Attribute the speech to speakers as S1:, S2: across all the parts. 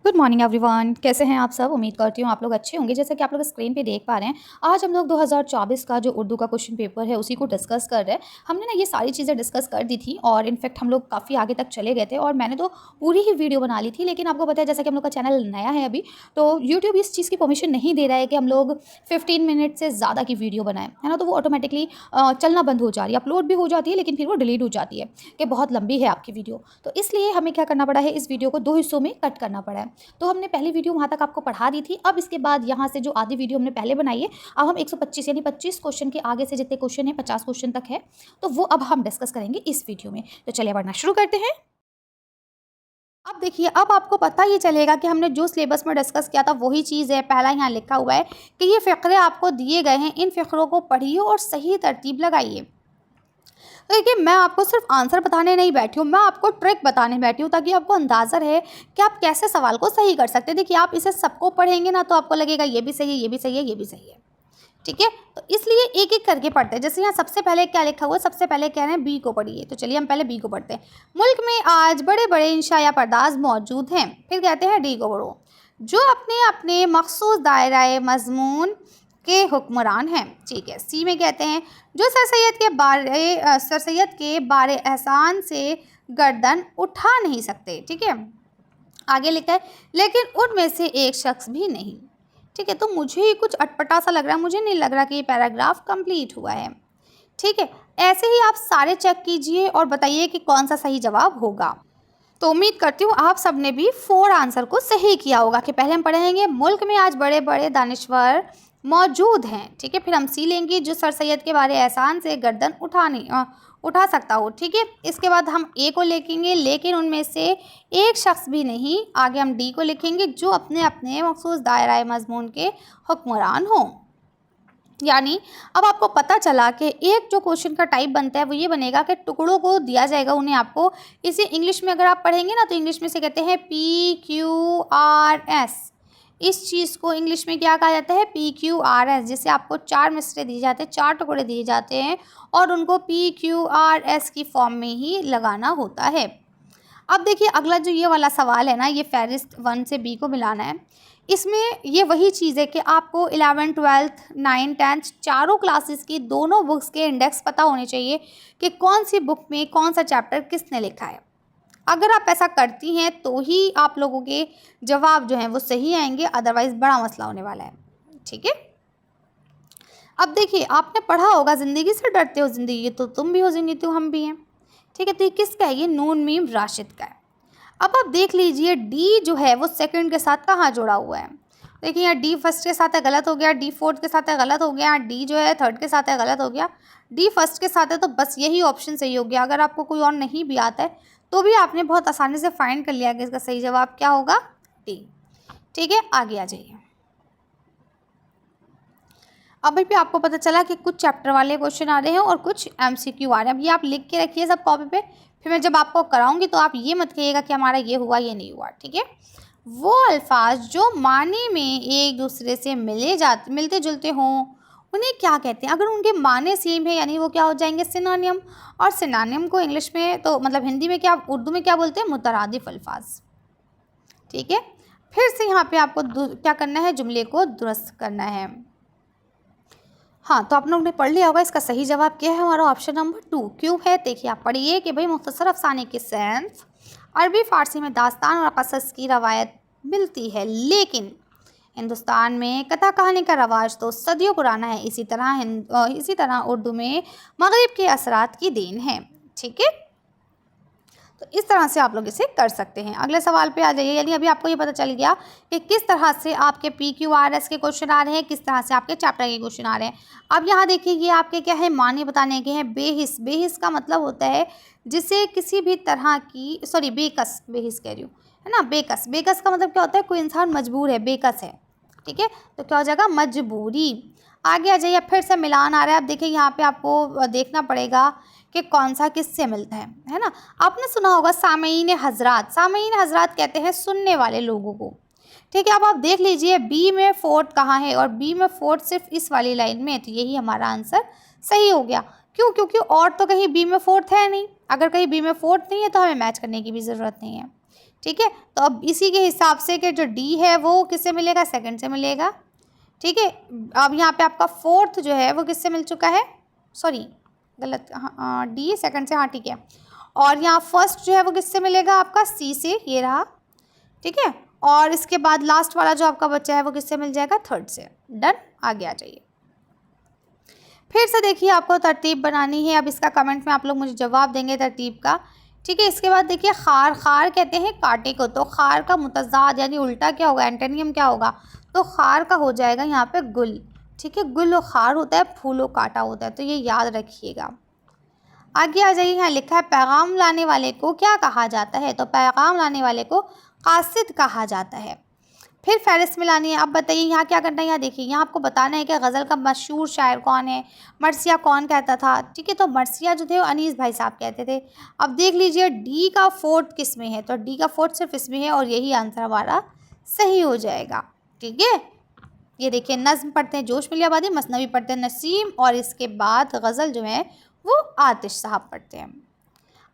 S1: Good morning everyone, कैसे हैं आप सब। उम्मीद करती हूँ आप लोग अच्छे होंगे। जैसा कि आप लोग स्क्रीन पे देख पा रहे हैं, आज हम लोग 2024 का जो उर्दू का क्वेश्चन पेपर है उसी को डिस्कस कर रहे हैं। हमने ना ये सारी चीज़ें डिस्कस कर दी थी और इनफैक्ट हम लोग काफ़ी आगे तक चले गए थे और मैंने तो पूरी ही वीडियो बना ली थी। लेकिन आपको पता है, जैसा कि हम लोग का चैनल नया है अभी, तो यूट्यूब इस चीज़ की परमिशन नहीं दे रहा है कि हम लोग 15 मिनट से ज़्यादा की वीडियो बनाएं, है ना। तो वो ऑटोमेटिकली चलना बंद हो जा रही है, अपलोड भी हो जाती है लेकिन फिर वो डिलीट हो जाती है कि बहुत लंबी है आपकी वीडियो। तो इसलिए हमें क्या करना पड़ा है, इस वीडियो को 2 हिस्सों में कट करना पड़ा है। तो हमने पहली वीडियो वहाँ तक आपको पढ़ा दी थी। अब इसके बाद यहाँ से जो आधी वीडियो हमने पहले बनाई है, अब हम 125 यानी 25 क्वेश्चन के आगे से जितने क्वेश्चन है, 50 क्वेश्चन तक है, तो वो अब हम डिस्कस करेंगे इस वीडियो में। तो चलिए पढ़ना शुरू करते हैं। अब देखिए, अब आपको पता ही चलेगा कि हमने जो सिलेबस में डिस्कस किया था वही चीज़ है। पहला यहाँ लिखा हुआ है कि ये फ़िक्रे आपको दिए गए हैं, इन फ़िक्रों को पढ़िए और सही तरतीब लगाइए। देखिए, मैं आपको सिर्फ आंसर बताने नहीं बैठी हूँ, मैं आपको ट्रिक बताने बैठी हूँ ताकि आपको अंदाज़ा रहे कि आप कैसे सवाल को सही कर सकते हैं। देखिए, आप इसे सबको पढ़ेंगे ना तो आपको लगेगा ये भी सही है, ये भी सही है, ये भी सही है, ठीक है। तो इसलिए एक एक करके पढ़ते हैं। जैसे यहाँ सबसे पहले क्या लिखा हुआ है, सबसे पहले कह रहे हैं बी को पढ़िए। तो चलिए हम पहले बी को पढ़ते हैं। मुल्क में आज बड़े बड़े इंशा या पर्दाज मौजूद हैं। फिर कहते हैं डी को पढ़ो, जो अपने अपने मखसूस दायरा मजमून के हुक्मरान हैं। ठीक है। सी में कहते हैं जो सर सैयद के बारे एहसान से गर्दन उठा नहीं सकते। ठीक है। आगे लिखा है लेकिन उनमें से एक शख्स भी नहीं। ठीक है। तो मुझे ये कुछ अटपटा सा लग रहा है, मुझे नहीं लग रहा कि ये पैराग्राफ कंप्लीट हुआ है। ठीक है। ऐसे ही आप सारे चेक कीजिए और बताइए कि कौन सा सही जवाब होगा। तो उम्मीद करती हूँ आप सबने भी 4 आंसर को सही किया होगा। कि पहले हम पढ़ेंगे मुल्क में आज बड़े बड़े दानिश्वर मौजूद हैं। ठीक है। फिर हम सी लेंगे जो सर सैयद के बारे एहसान से गर्दन उठा सकता हो। ठीक है। इसके बाद हम ए को लिखेंगे लेकिन उनमें से एक शख्स भी नहीं। आगे हम डी को लिखेंगे जो अपने अपने मखसूस दायरा मजमून के हुक्मरान हों। यानी अब आपको पता चला कि एक जो क्वेश्चन का टाइप बनता है वो ये बनेगा कि टुकड़ों को दिया जाएगा उन्हें आपको। इसे इंग्लिश में अगर आप पढ़ेंगे ना तो इंग्लिश में से कहते हैं PQRS। इस चीज़ को इंग्लिश में क्या कहा जाता है, PQRS। जैसे आपको 4 मिसरे दिए जाते हैं, 4 टुकड़े दिए जाते हैं और उनको PQRS की फॉर्म में ही लगाना होता है। अब देखिए अगला जो ये वाला सवाल है ना, ये फहरिस्त 1 से बी को मिलाना है। इसमें ये वही चीज़ है कि आपको 11, 12, 9, 10 चारों क्लासेस की दोनों बुक्स के इंडेक्स पता होने चाहिए कि कौन सी बुक में कौन सा चैप्टर किसने लिखा है। अगर आप ऐसा करती हैं तो ही आप लोगों के जवाब जो हैं वो सही आएंगे, अदरवाइज़ बड़ा मसला होने वाला है। ठीक है। अब देखिए, आपने पढ़ा होगा ज़िंदगी से डरते हो ज़िंदगी तो तुम भी हो, ज़िंदगी तो हम भी हैं। ठीक है। तो ये किसका है, ये नून मीम राशिद का है। अब आप देख लीजिए डी जो है वो सेकंड के साथ कहाँ जुड़ा हुआ है। देखिए यहाँ डी फर्स्ट के साथ है, गलत हो गया। डी फोर्थ के साथ है, गलत हो गया। डी जो है थर्ड के साथ है, गलत हो गया। डी फर्स्ट के साथ है, तो बस यही ऑप्शन सही हो गया। अगर आपको कोई और नहीं भी आता है तो भी आपने बहुत आसानी से फाइंड कर लिया कि इसका सही जवाब क्या होगा, डी। ठीक है। आगे आ जाइए। अभी भी आपको पता चला कि कुछ चैप्टर वाले क्वेश्चन आ रहे हैं और कुछ MCQ आ रहे हैं। अब ये आप लिख के रखिए सब कॉपी पे, फिर मैं जब आपको कराऊंगी तो आप ये मत कहिएगा कि हमारा ये हुआ ये नहीं हुआ। ठीक है। वो अल्फाज जो माने में एक दूसरे से मिलते जुलते हों उन्हें क्या कहते हैं। अगर उनके माने सेम है यानी वो क्या हो जाएंगे, सिनोनिम। और सिनोनिम को इंग्लिश में तो मतलब हिंदी में क्या, उर्दू में क्या बोलते हैं, मुतरादिफ अल्फाज। ठीक है। फिर से यहाँ पे आपको क्या करना है, जुमले को दुरुस्त करना है। हाँ, तो आप लोग ने पढ़ लिया होगा इसका सही जवाब क्या है, हमारा ऑप्शन नंबर 2 क्यों है। देखिए आप पढ़िए कि भाई मुख्तसर अफसाने की सेंस अरबी फ़ारसी में दास्तान और क़सस की रवायत मिलती है, लेकिन हिंदुस्तान में कथा कहानी का रवाज तो सदियों पुराना है। इसी तरह उर्दू में मगरिब के असरात की देन है। ठीक है। तो इस तरह से आप लोग इसे कर सकते हैं। अगले सवाल पे आ जाइए। यानी अभी आपको ये पता चल गया कि किस तरह से आपके PQRS के क्वेश्चन आ रहे हैं, किस तरह से आपके चैप्टर के क्वेश्चन आ रहे हैं। अब यहाँ देखिए ये आपके क्या है, माने बताने के हैं। बेहिस, बेहिस का मतलब होता है जिसे किसी भी तरह की बेकस, बेहिस कह रही हूँ, है ना। बेकस, बेकस का मतलब क्या होता है, कोई इंसान मजबूर है, बेकस है। ठीक है। तो क्या हो जाएगा, मजबूरी। आगे आ जाइए। फिर से मिलान आ रहा है। अब देखिए यहाँ पे आपको देखना पड़ेगा कि कौन सा किससे मिलता है ना। आपने सुना होगा सामईन हजरात, सामईन हजरात कहते हैं सुनने वाले लोगों को। ठीक है। अब आप देख लीजिए बी में फोर्थ कहाँ है, और बी में फोर्थ सिर्फ इस वाली लाइन में है, तो यही हमारा आंसर सही हो गया। क्यों, क्योंकि और तो कहीं बी में फोर्थ है नहीं। अगर कहीं बी में फोर्थ नहीं है तो हमें मैच करने की भी ज़रूरत नहीं है। ठीक है। तो अब इसी के हिसाब से कि जो डी है वो किससे मिलेगा, सेकंड से मिलेगा। ठीक है। अब यहाँ पे आपका फोर्थ जो है वो किससे मिल चुका है, सॉरी गलत, हाँ डी सेकंड से, हाँ ठीक है। और यहाँ फर्स्ट जो है वो किससे मिलेगा, आपका सी से, ये रहा। ठीक है। और इसके बाद लास्ट वाला जो आपका बच्चा है वो किससे मिल जाएगा, थर्ड से। डन, आगे आ जाइए। फिर से देखिए आपको तरतीब बनानी है। अब इसका कमेंट में आप लोग मुझे जवाब देंगे तरतीब का। ठीक है। इसके बाद देखिए खार, खार कहते हैं कांटे को, तो खार का मुतज़ाद यानी उल्टा क्या होगा, एंटोनियम क्या होगा, तो खार का हो जाएगा यहाँ पे गुल। ठीक है। गुल और खार होता है, फूल और कांटा होता है, तो ये याद रखिएगा। आगे आ जाइए, यहाँ लिखा है पैगाम लाने वाले को क्या कहा जाता है, तो पैगाम लाने वाले को कासिद कहा जाता है। फिर फहरिस्त में लानी है। अब बताइए यहाँ क्या करना है, यहाँ देखिए, यहाँ आपको बताना है कि गज़ल का मशहूर शायर कौन है, मरसिया कौन कहता था। ठीक है। तो मरसिया जो थे वो अनीस भाई साहब कहते थे। अब देख लीजिए डी का फोर्थ किस में है, तो डी का फोर्थ सिर्फ इसमें है और यही आंसर हमारा सही हो जाएगा। ठीक है। ये देखिए नज़्म पढ़ते हैं जोश मिलिया आबादी, मसनवी पढ़ते हैं नसीम, और इसके बाद गज़ल जो है वो आतिश साहब पढ़ते हैं।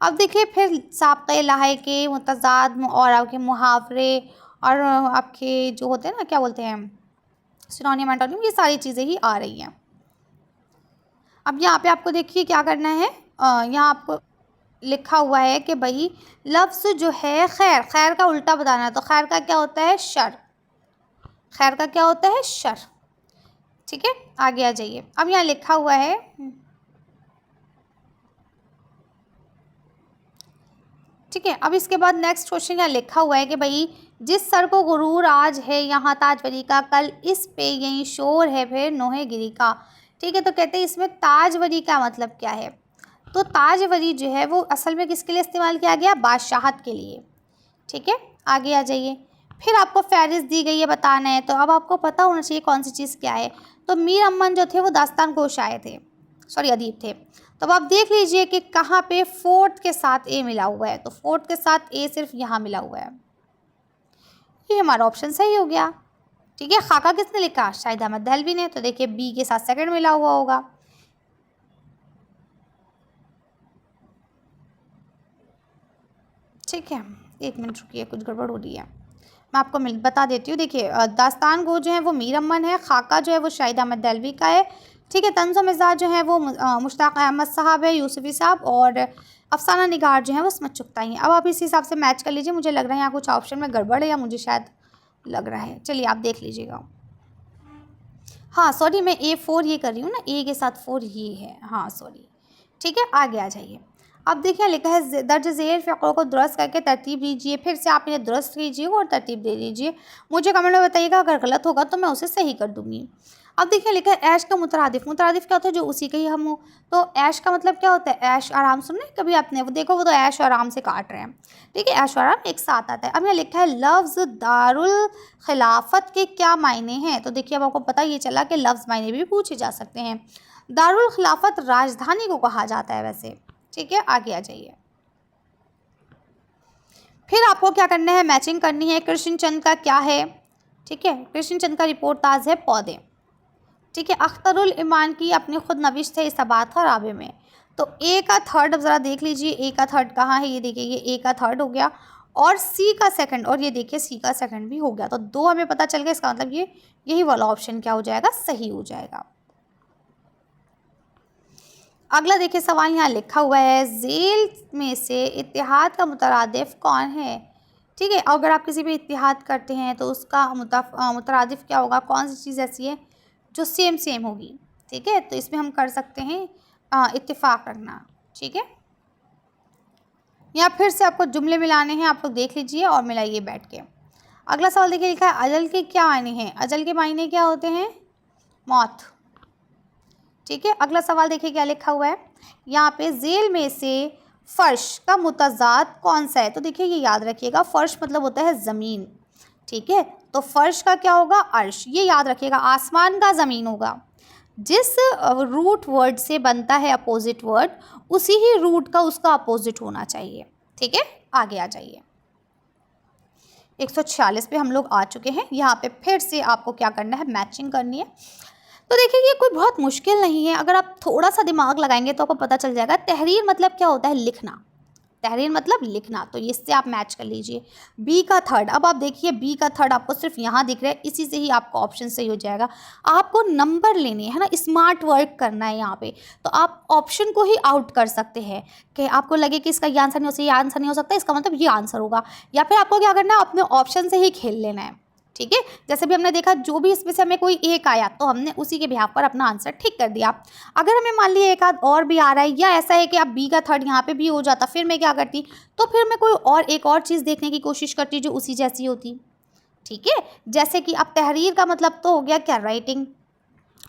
S1: अब देखिए फिर साक़े लाहिक़े मुतज़ाद और आपके मुहावरे और आपके जो होते हैं ना, क्या बोलते हैं, सिनोनिम एंटोनिम, ये सारी चीज़ें ही आ रही हैं। अब यहाँ पे आपको देखिए क्या करना है, यहाँ आपको लिखा हुआ है कि भाई लफ्ज़ जो है खैर, खैर का उल्टा बताना है, तो खैर का क्या होता है, शर। खैर का क्या होता है, शर। ठीक है। आगे आ जाइए। अब यहाँ लिखा हुआ है, ठीक है। अब इसके बाद नेक्स्ट क्वेश्चन यहाँ लिखा हुआ है कि भाई जिस सर को गुरूर आज है यहाँ ताजवरी का, कल इस पे यही शोर है फिर नोहे गिरी का। ठीक है। तो कहते हैं इसमें ताजवरी का मतलब क्या है, तो ताजवरी जो है वो असल में किसके लिए इस्तेमाल किया गया, बादशाहत के लिए। ठीक है। आगे आ जाइए। फिर आपको फहरिस्त दी गई है, बताना है, तो अब आपको पता होना चाहिए कौन सी चीज़ क्या है। तो मीर अमन जो थे वो दास्तान गोश आए थे, सॉरी अदीब थे। तो अब आप देख लीजिए कि कहाँ पे फोर्थ के साथ ए मिला हुआ है, तो फोर्थ के साथ ए सिर्फ यहाँ मिला हुआ है, ये हमारा ऑप्शन सही हो गया। ठीक है। खाका किसने लिखा, शाहिद अहमद दहलवी ने, तो देखिए बी के साथ सेकंड मिला हुआ होगा। ठीक है। एक मिनट रुकिए, कुछ गड़बड़ हो रही है, मैं आपको बता देती हूँ। देखिए दास्तान गो जो है वो मीर अमन है, खाका जो है वो शाहिद अहमद दहलवी का है। ठीक है। तंज़ो मिज़ाज जो है वो मुश्ताक अहमद साहब है, यूसुफ़ी साहब, और अफसाना निगार जो है वो इसमत चुगताई हैं। अब आप इसी हिसाब से मैच कर लीजिए। मुझे लग रहा है यहाँ कुछ ऑप्शन में गड़बड़ है, या मुझे शायद लग रहा है, चलिए आप देख लीजिएगा। हाँ सॉरी, मैं A4 ये कर रही हूँ ना, ए के साथ 4 ये है, हाँ सॉरी। ठीक है। आगे आ जाइए। अब देखिए लिखा है दर्ज झेल फ़िक़रों को दुरुस्त करके तरतीब लीजिए। फिर से आप इन्हें दुरुस्त कीजिए और तरतीब दे दीजिए। मुझे कमेंट में बताइएगा, अगर गलत होगा तो मैं उसे सही कर दूँगी। अब देखिए लिखा है ऐश का मुतरादिफ, मुतरादिफ क्या होता है, जो उसी का ही हम हो। तो ऐश का मतलब क्या होता है, ऐश आराम। सुनने कभी आपने, वो देखो वो तो ऐश आराम से काट रहे हैं। ठीक है। ऐश आराम एक साथ आता है। अब यहाँ लिखा है लफ्ज़ दारुल खिलाफत के क्या मायने हैं, तो देखिए अब आपको पता ये चला कि लफ्ज़ मायने भी पूछे जा सकते हैं। दारुल खिलाफत राजधानी को कहा जाता है वैसे। ठीक है। आगे आ जाइए। फिर आपको क्या करना है, मैचिंग करनी है। कृष्ण चंद का क्या है, ठीक है, कृष्ण चंद का रिपोर्ट ताज है पौधे। ठीक है। अख्तरुल ईमान की अपनी खुद नविश्त है इसबात का राबे में। तो ए का थर्ड, अब ज़रा देख लीजिए ए का थर्ड कहाँ है, ये देखिए ये ए का थर्ड हो गया, और सी का सेकंड, और ये देखिए सी का सेकंड भी हो गया। तो दो हमें पता चल गया, इसका मतलब ये यही वाला ऑप्शन क्या हो जाएगा, सही हो जाएगा। अगला देखिए सवाल यहाँ लिखा हुआ है, झेल में से इत्तेहाद का मुतरादिफ कौन है। ठीक है। अगर आप किसी भी इत्तेहाद करते हैं तो उसका मुतरादिफ क्या होगा, कौन सी चीज़ ऐसी है जो सेम सेम होगी। ठीक है। तो इसमें हम कर सकते हैं इत्तिफाक रखना। ठीक है। यहाँ फिर से आपको जुमले मिलाने हैं, आप लोग देख लीजिए और मिलाइए बैठ के। अगला सवाल देखिए लिखा है अजल के क्या मायने हैं, अजल के मायने क्या होते हैं, मौत। ठीक है। अगला सवाल देखिए क्या लिखा हुआ है, यहाँ पे झेल में से फ़र्श का मुतज़ाद कौन सा है। तो देखिए ये याद रखिएगा, फ़र्श मतलब होता है ज़मीन। ठीक है। तो फ़र्श का क्या होगा, अर्श। ये याद रखिएगा, आसमान का ज़मीन होगा। जिस रूट वर्ड से बनता है अपोजिट वर्ड, उसी ही रूट का उसका अपोजिट होना चाहिए। ठीक है। आगे आ जाइए। 146 पे हम लोग आ चुके हैं। यहाँ पे फिर से आपको क्या करना है, मैचिंग करनी है। तो देखिए ये कोई बहुत मुश्किल नहीं है, अगर आप थोड़ा सा दिमाग लगाएंगे तो आपको पता चल जाएगा। तहरीर मतलब क्या होता है, लिखना। तहरीर मतलब लिखना, तो इससे आप मैच कर लीजिए। बी का थर्ड, अब आप देखिए बी का थर्ड आपको सिर्फ यहाँ दिख रहा है, इसी से ही आपका ऑप्शन सही हो जाएगा। आपको नंबर लेने है ना, स्मार्ट वर्क करना है यहाँ पे, तो आप ऑप्शन को ही आउट कर सकते हैं कि आपको लगे कि इसका ये आंसर नहीं हो सकता, ये आंसर नहीं हो सकता, इसका मतलब ये आंसर होगा, या फिर आपको क्या करना है, अपने ऑप्शन से ही खेल लेना है। ठीक है, जैसे भी हमने देखा जो भी इसमें से हमें कोई एक आया तो हमने उसी के बिहाफ पर अपना आंसर ठीक कर दिया। अगर हमें मान लिया एक आध और भी आ रहा है, या ऐसा है कि आप बी का थर्ड यहाँ पे भी हो जाता, फिर मैं क्या करती, तो फिर मैं कोई और एक और चीज़ देखने की कोशिश करती जो उसी जैसी होती। ठीक है, जैसे कि अब तहरीर का मतलब तो हो गया क्या, राइटिंग।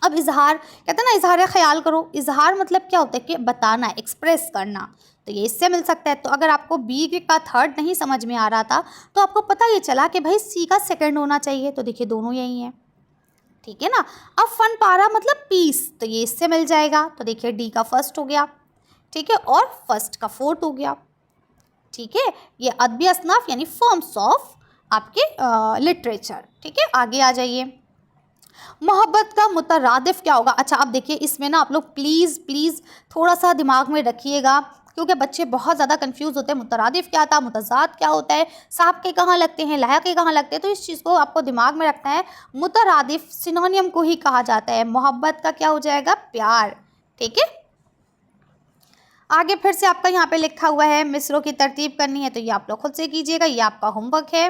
S1: अब इजहार, कहते हैं ना इजहार ख्याल करो, इजहार मतलब क्या होता है कि बताना, एक्सप्रेस करना, तो ये इससे मिल सकता है। तो अगर आपको बी का थर्ड नहीं समझ में आ रहा था तो आपको पता ये चला कि भाई सी का सेकंड होना चाहिए, तो देखिए दोनों यही हैं। ठीक है ना। अब फन पारा मतलब पीस, तो ये इससे मिल जाएगा, तो देखिए डी का फर्स्ट हो गया। ठीक है, और फर्स्ट का फोर्थ हो गया। ठीक है, ये अदबी असनाफ यानी फॉर्म्स ऑफ आपके लिटरेचर। ठीक है, आगे आ जाइए। मोहब्बत का मुतरादिफ क्या होगा। अच्छा, अब देखिए इसमें ना आप लोग प्लीज़ थोड़ा सा दिमाग में रखिएगा, क्योंकि बच्चे बहुत ज़्यादा कंफ्यूज होते हैं। मुतरादिफ क्या था, मुतज़ाद क्या होता है, साहब के कहाँ लगते हैं, लाया के कहाँ लगते हैं, तो इस चीज़ को आपको दिमाग में रखना है। मुतरादिफ सिनोनियम को ही कहा जाता है। मोहब्बत का क्या हो जाएगा, प्यार। ठीक है, आगे फिर से आपका यहाँ पे लिखा हुआ है मिसरों की तरतीब करनी है, तो ये आप लोग खुद से कीजिएगा, ये आपका होमवर्क है।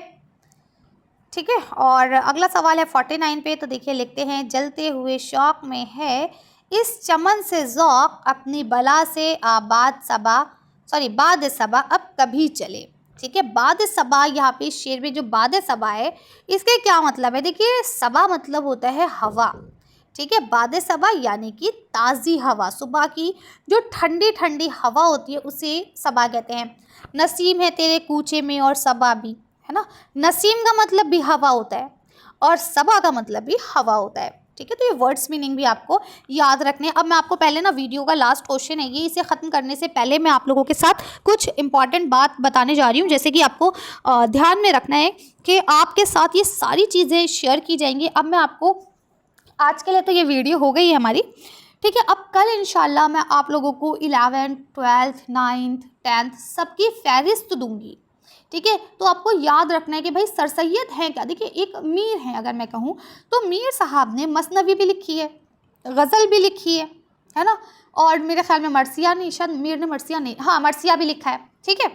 S1: ठीक है, और अगला सवाल है 49 पे, तो देखिए लिखते हैं, जलते हुए शौक में है इस चमन से ज़ौक़, अपनी बला से आबाद सबा, बाद सबा अब कभी चले। ठीक है, बाद सबा, यहाँ पे शेर में जो बाद सबा है इसके क्या मतलब है, देखिए सबा मतलब होता है हवा। ठीक है, बाद सबा यानी कि ताज़ी हवा, सुबह की जो ठंडी ठंडी हवा होती है उसे सबा कहते हैं। नसीम है तेरे कूचे में और सबा भी, है ना। नसीम का मतलब भी हवा होता है और सबा का मतलब भी हवा होता है। ठीक है, तो ये वर्ड्स मीनिंग भी आपको याद रखने हैं। अब मैं आपको पहले ना वीडियो का लास्ट क्वेश्चन है ये, इसे ख़त्म करने से पहले मैं आप लोगों के साथ कुछ इंपॉर्टेंट बात बताने जा रही हूँ, जैसे कि आपको ध्यान में रखना है कि आपके साथ ये सारी चीज़ें शेयर की जाएंगी। अब मैं आपको, आज के लिए तो ये वीडियो हो गई है हमारी। ठीक है, अब कल इंशाल्लाह मैं आप लोगों को 11th 12th 9th 10th सबकी फहरिस्त दूंगी। ठीक है, तो आपको याद रखना है कि भाई सर सैयद हैं क्या, देखिए एक मीर हैं, अगर मैं कहूँ तो मीर साहब ने मसनवी भी लिखी है, गज़ल भी लिखी है ना, और मेरे ख्याल में मरसिया नहीं, शायद मीर ने मरसिया नहीं, हाँ मरसिया भी लिखा है। ठीक है,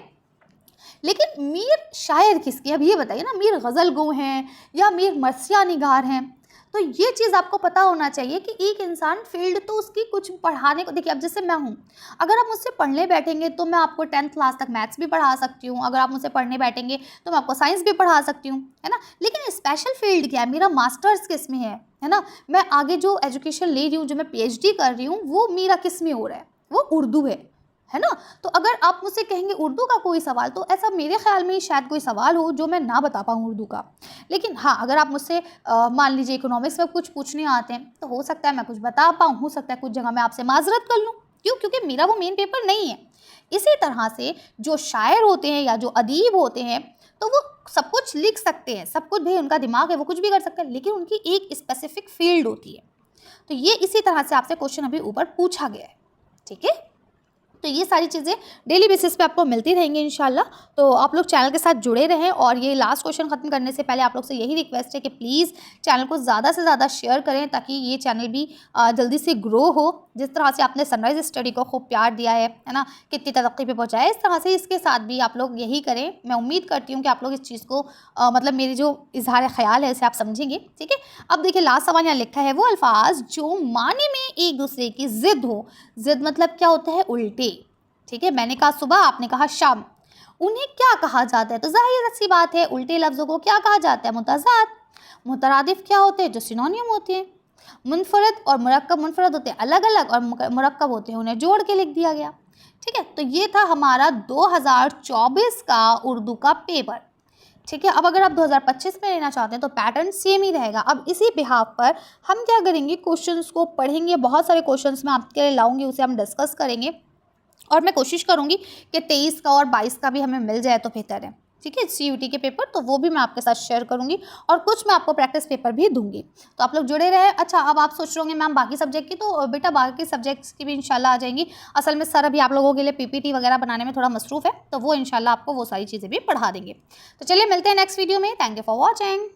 S1: लेकिन मीर शायर किसके, अब ये बताइए ना, मीर गज़ल गो हैं या मीर मरसिया निगार हैं। तो ये चीज़ आपको पता होना चाहिए कि एक इंसान फील्ड तो उसकी कुछ पढ़ाने को, देखिए अब जैसे मैं हूँ, अगर आप मुझसे पढ़ने बैठेंगे तो मैं आपको 10th क्लास तक मैथ्स भी पढ़ा सकती हूँ, अगर आप मुझसे पढ़ने बैठेंगे तो मैं आपको साइंस भी पढ़ा सकती हूँ, है ना। लेकिन स्पेशल फील्ड क्या है, मेरा मास्टर्स किस में है ना, मैं आगे जो एजुकेशन ले रही हूँ, जो मैं PhD कर रही हूँ, वो मेरा किस में हो रहा है, वो उर्दू है ना। तो अगर आप मुझसे कहेंगे उर्दू का कोई सवाल, तो ऐसा मेरे ख्याल में शायद कोई सवाल हो जो मैं ना बता पाऊँ उर्दू का। लेकिन हाँ, अगर आप मुझसे मान लीजिए इकोनॉमिक्स में कुछ पूछने आते हैं तो हो सकता है मैं कुछ बता पाऊँ, हो सकता है कुछ जगह मैं आपसे माजरत कर लूँ, क्यों, क्योंकि मेरा वो मेन पेपर नहीं है। इसी तरह से जो शायर होते हैं या जो अदीब होते हैं, तो वो सब कुछ लिख सकते हैं, सब कुछ, भाई उनका दिमाग है, वो कुछ भी कर सकते हैं, लेकिन उनकी एक स्पेसिफिक फील्ड होती है। तो ये इसी तरह से आपसे क्वेश्चन अभी ऊपर पूछा गया है। ठीक है, तो ये सारी चीज़ें डेली बेसिस पे आपको मिलती रहेंगी इंशाल्लाह। तो आप लोग चैनल के साथ जुड़े रहें, और ये लास्ट क्वेश्चन ख़त्म करने से पहले आप लोग से यही रिक्वेस्ट है कि प्लीज़ चैनल को ज़्यादा से ज़्यादा शेयर करें, ताकि ये चैनल भी जल्दी से ग्रो हो। जिस तरह से आपने सनराइज़ स्टडी को खूब प्यार दिया है ना, कितनी तरक्की पे पहुँचाया, इस तरह से इसके साथ भी आप लोग यही करें। मैं उम्मीद करती हूँ कि आप लोग इस चीज़ को मतलब मेरी जो इजहार ख्याल है इसे आप समझेंगे। ठीक है, अब देखिए लास्ट सवाल यहाँ लिखा है, वो अल्फाज जो माने में एक दूसरे की ज़िद हो, ज़िद मतलब क्या होता है, उल्टे। ठीक है, मैंने कहा सुबह, आपने कहा शाम, उन्हें क्या कहा जाता है, तो जाहिर सी बात है उल्टे लफ्ज़ों को क्या कहा जाता है, मुतज़ाद। मुतरादिफ क्या होते हैं, जो सिनोनियम होते हैं। मुनफरद और मुरक्कब, मुनफरद होते हैं अलग अलग और मुरक्कब होते हैं उन्हें जोड़ के लिख दिया गया। ठीक है, तो ये था हमारा 2024 का उर्दू का पेपर। ठीक है, अब अगर आप 2025 में लेना चाहते हैं तो पैटर्न सेम ही रहेगा। अब इसी बिहाफ पर हम क्या करेंगे, क्वेश्चंस को पढ़ेंगे, बहुत सारे क्वेश्चंस मैं आपके लिए लाऊंगी, उसे हम डिस्कस करेंगे, और मैं कोशिश करूंगी कि 23 का और 22 का भी हमें मिल जाए तो बेहतर है। ठीक है, CUT के पेपर, तो वो भी मैं आपके साथ शेयर करूँगी और कुछ मैं आपको प्रैक्टिस पेपर भी दूँगी। तो आप लोग जुड़े रहे। अच्छा, अब आप सोच रहे होंगे मैम बाकी सब्जेक्ट की, तो बेटा बाकी सब्जेक्ट्स की भी इंशाल्लाह आ जाएंगी। असल में सर अभी आप लोगों के लिए PPT वगैरह बनाने में थोड़ा मसरूफ़ है, तो वो इंशाल्लाह आपको वो सारी चीज़ें भी पढ़ा देंगे। तो चलिए मिलते हैं नेक्स्ट वीडियो में। Thank you for watching.